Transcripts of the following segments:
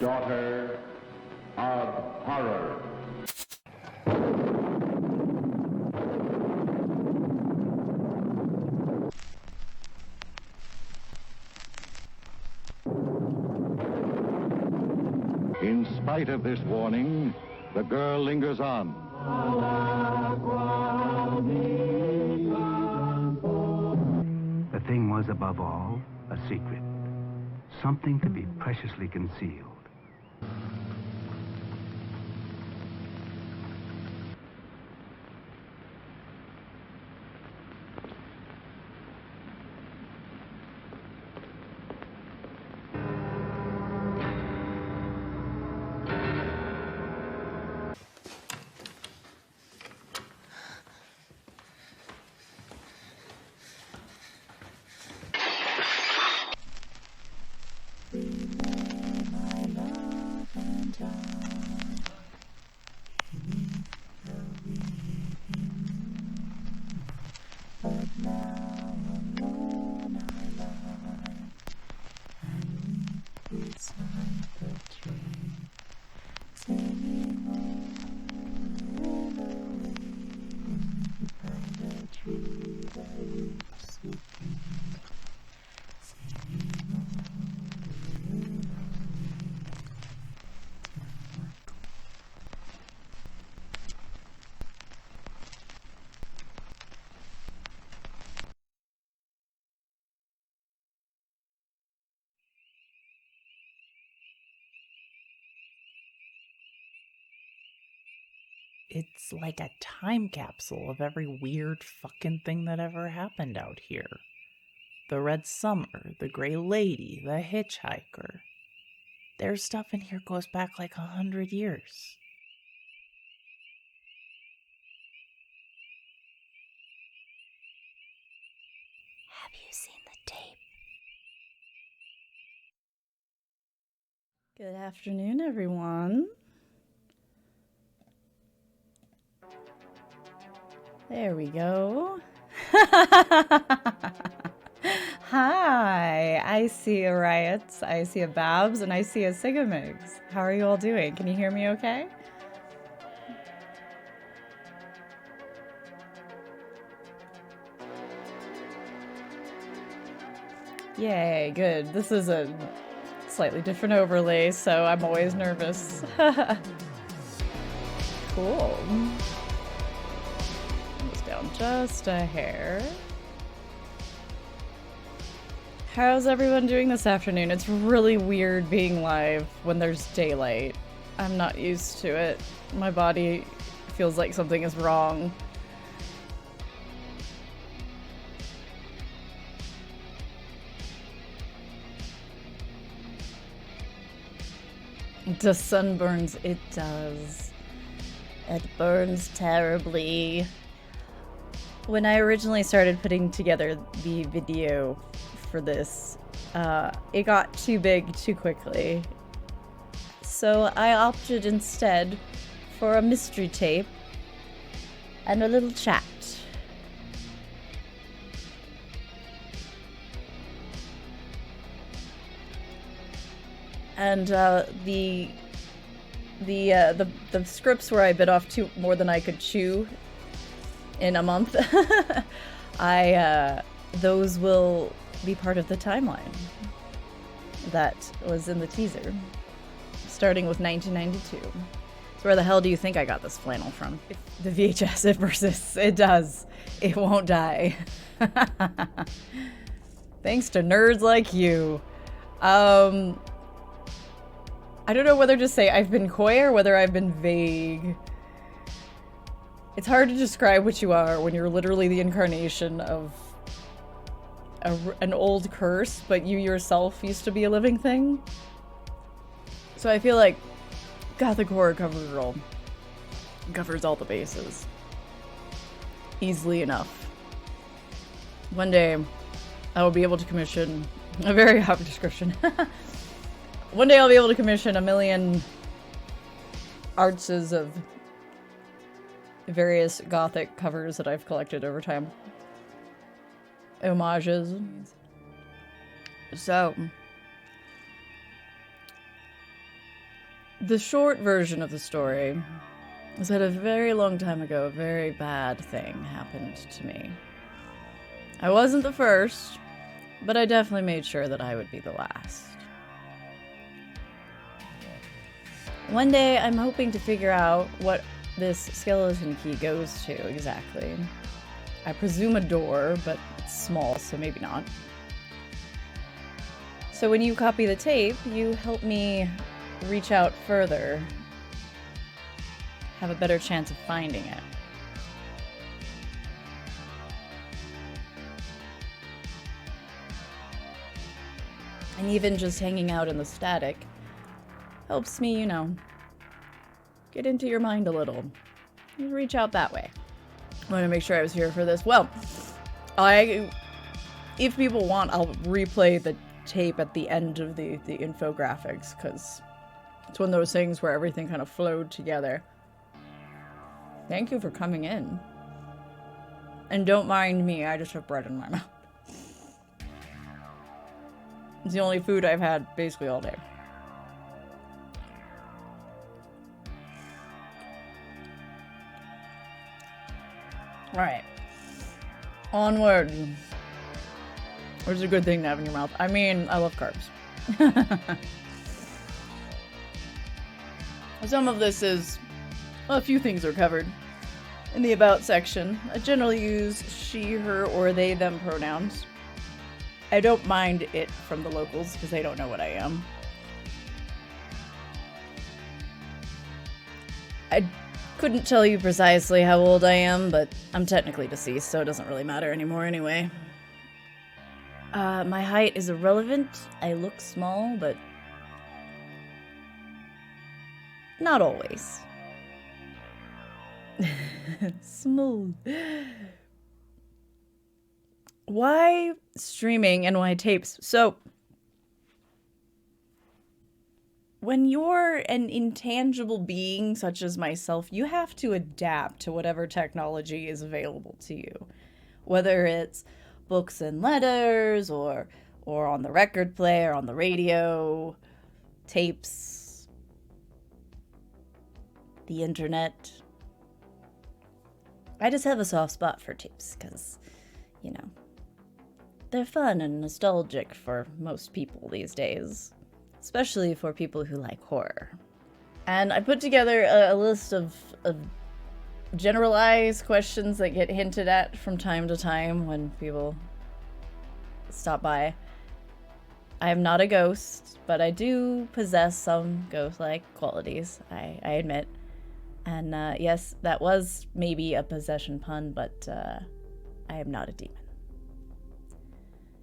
daughter of horror. In spite of this warning, the girl lingers on. The thing was, above all, a secret. Something to be preciously concealed. It's like a time capsule of every weird fucking thing that ever happened out here. The Red Summer, the Gray Lady, the Hitchhiker. Their stuff in here goes back like 100 years. Have you seen the tape? Good afternoon, everyone. There we go. Hi, I see a Riots, I see a Babs, and I see a Sigamigs. How are you all doing? Can you hear me okay? Yay, good. This is a slightly different overlay, so I'm always nervous. Cool. Down just a hair. How's everyone doing this afternoon? It's really weird being live when there's daylight. I'm not used to it. My body feels like something is wrong. The sun burns. It does. It burns terribly. When I originally started putting together the video for this, it got too big too quickly. So I opted instead for a mystery tape and a little chat. And the scripts where I bit off more than I could chew in a month, those will be part of the timeline that was in the teaser, starting with 1992. So where the hell do you think I got this flannel from? If the VHS, it persists. It does. It won't die. Thanks to nerds like you. I don't know whether to say I've been coy or whether I've been vague. It's hard to describe what you are when you're literally the incarnation of an old curse, but you yourself used to be a living thing. So I feel like Gothic Horror Cover Girl covers all the bases. Easily enough. One day, I will be able to commission a very hot description. One day I'll be able to commission 1,000,000 artses of various Gothic covers that I've collected over time. Homages. So, The short version of the story is that a very long time ago, a very bad thing happened to me. I wasn't the first, but I definitely made sure that I would be the last. One day, I'm hoping to figure out what this skeleton key goes to exactly. I presume a door, but it's small, so maybe not. So when you copy the tape, you help me reach out further, have a better chance of finding it. And even just hanging out in the static helps me, you know, get into your mind a little. Reach out that way. I want to make sure I was here for this. Well, if people want, I'll replay the tape at the end of the infographics, because it's one of those things where everything kind of flowed together. Thank you for coming in. And don't mind me, I just have bread in my mouth. It's the only food I've had basically all day. Alright. Onward. Which is a good thing to have in your mouth. I mean, I love carbs. Some of this is... well, a few things are covered in the About section. I generally use she, her, or they, them pronouns. I don't mind it from the locals because they don't know what I am. I couldn't tell you precisely how old I am, but I'm technically deceased, so it doesn't really matter anymore anyway. My height is irrelevant. I look small, but not always. Smooth. Why streaming and why tapes? So, when you're an intangible being such as myself, you have to adapt to whatever technology is available to you. Whether it's books and letters, or on the record player, on the radio, tapes, the internet. I just have a soft spot for tapes because, you know, they're fun and nostalgic for most people these days. Especially for people who like horror. And I put together a list of generalized questions that get hinted at from time to time when people stop by. I am not a ghost, but I do possess some ghost-like qualities, I admit. And yes, that was maybe a possession pun, but I am not a demon.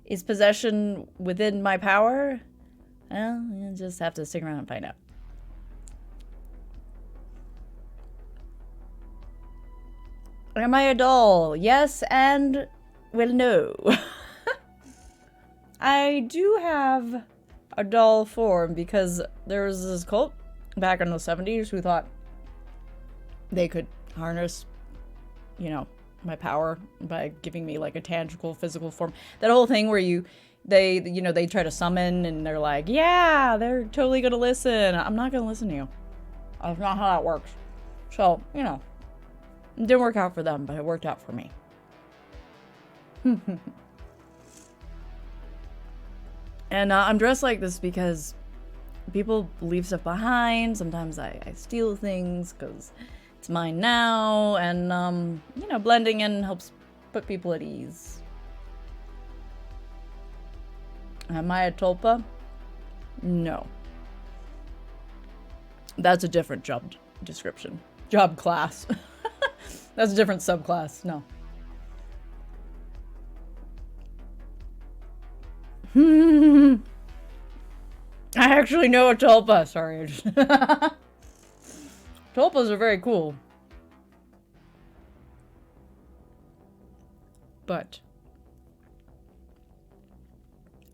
Is possession within my power? Well, you just have to stick around and find out. Am I a doll? Yes and, well, no. I do have a doll form because there was this cult back in the 70s who thought they could harness, you know, my power by giving me like a tangible physical form. That whole thing where they try to summon and they're like, yeah, they're totally gonna listen. I'm not gonna listen to you. That's not how that works. So, you know, it didn't work out for them, but it worked out for me. And I'm dressed like this because people leave stuff behind. Sometimes I steal things because it's mine now. And, you know, blending in helps put people at ease. Am I a tulpa? No. That's a different job description. Job class. That's a different subclass. No. I actually know a tulpa. Sorry. Tulpas are very cool. But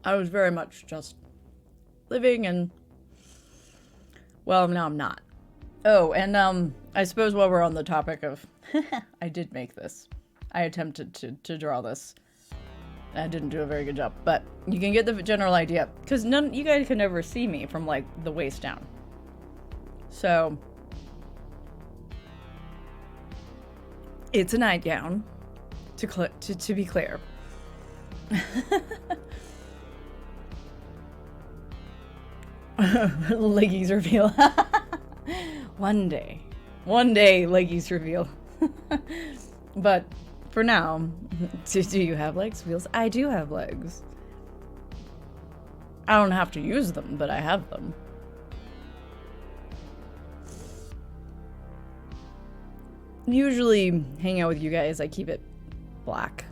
I was very much just living and, well, now I'm not. Oh, and I suppose while we're on the topic of, I did make this. I attempted to draw this. I didn't do a very good job, but you can get the general idea. Because you guys can never see me from, like, the waist down. So, it's a nightgown, to be clear. Leggies reveal. One day, leggies reveal. But for now, do you have legs? Wheels? I do have legs. I don't have to use them, but I have them. Usually, hanging out with you guys, I keep it black.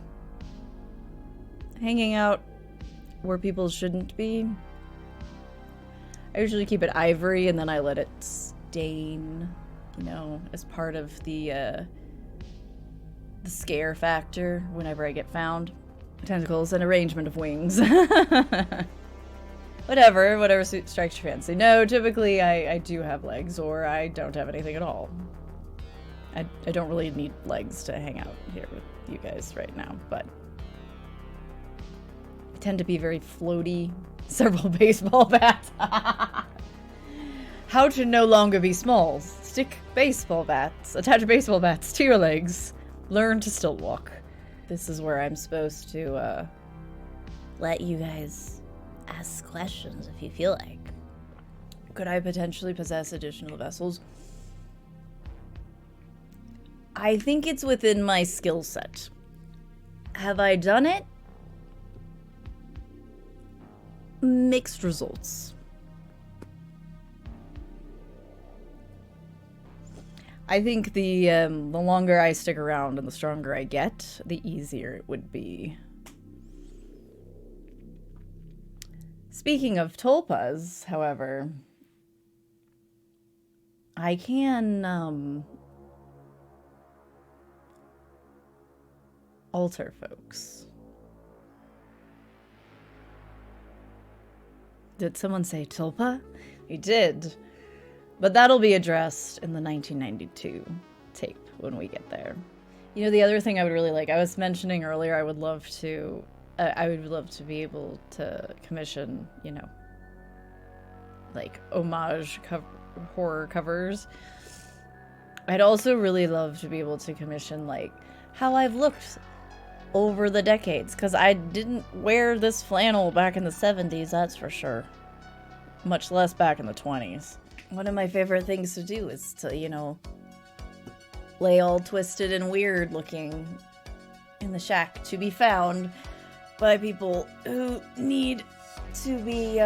Hanging out where people shouldn't be, I usually keep it ivory, and then I let it stain, you know, as part of the scare factor whenever I get found. Tentacles and arrangement of wings. Whatever strikes your fancy. No, typically I do have legs, or I don't have anything at all. I don't really need legs to hang out here with you guys right now, but I tend to be very floaty. Several baseball bats. How to no longer be small. Stick baseball bats. Attach baseball bats to your legs. Learn to still walk. This is where I'm supposed to let you guys ask questions if you feel like. Could I potentially possess additional vessels? I think it's within my skill set. Have I done it? Mixed results. I think the longer I stick around and the stronger I get, the easier it would be. Speaking of tulpas, however, I can alter folks. Did someone say tulpa? We did. But that'll be addressed in the 1992 tape when we get there. You know, the other thing I would really like, I was mentioning earlier, I would love to be able to commission, you know, like homage horror covers. I'd also really love to be able to commission, like, how I've looked over the decades, because I didn't wear this flannel back in the 70s, that's for sure. Much less back in the 20s. One of my favorite things to do is to, you know, lay all twisted and weird looking in the shack to be found by people who need to be,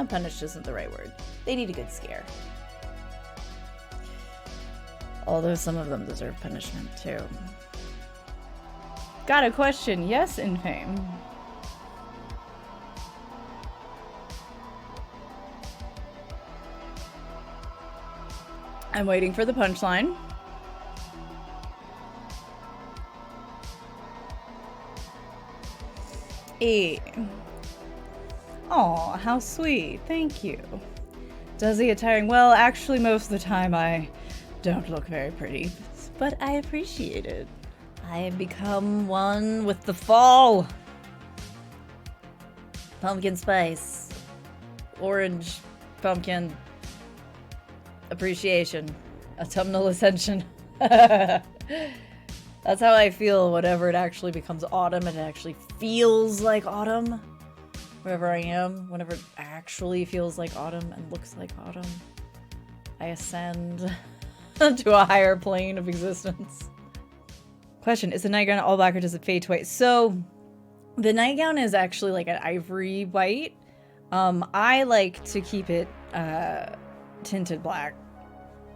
punished isn't the right word. They need a good scare. Although some of them deserve punishment too. Got a question? Yes, Infame. I'm waiting for the punchline. Aw, how sweet. Thank you. Does he get tiring? Well, actually, most of the time I don't look very pretty, but I appreciate it. I have become one with the fall. Pumpkin spice. Orange pumpkin appreciation. Autumnal ascension. That's how I feel whenever it actually becomes autumn and it actually feels like autumn. Wherever I am, whenever it actually feels like autumn and looks like autumn, I ascend to a higher plane of existence. Question, is the nightgown all black or does it fade to white? So, the nightgown is actually like an ivory white. I like to keep it tinted black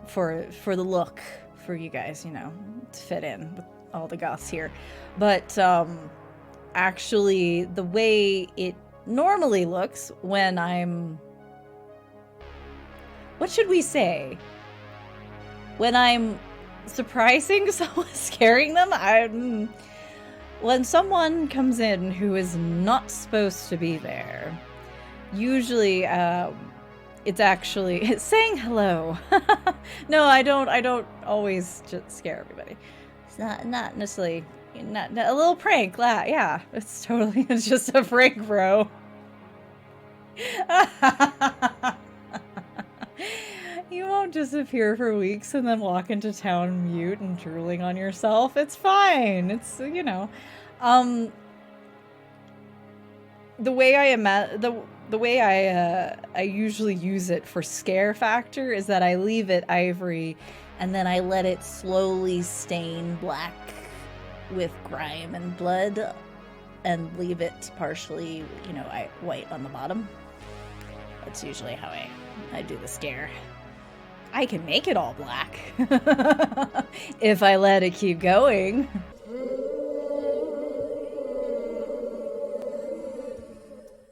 for the look, for you guys, you know, to fit in with all the goths here. But actually, the way it normally looks when I'm... What should we say? When I'm surprising someone, scaring them, when someone comes in who is not supposed to be there, usually it's actually saying hello. No, I don't always just scare everybody. It's not necessarily not a little prank. Yeah, it's just a prank, bro. disappear for weeks and then walk into town mute and drooling on yourself. It's fine. It's, you know, the way I usually use it for scare factor is that I leave it ivory and then I let it slowly stain black with grime and blood and leave it partially, you know, white on the bottom. That's usually how I do the scare. I can make it all black if I let it keep going.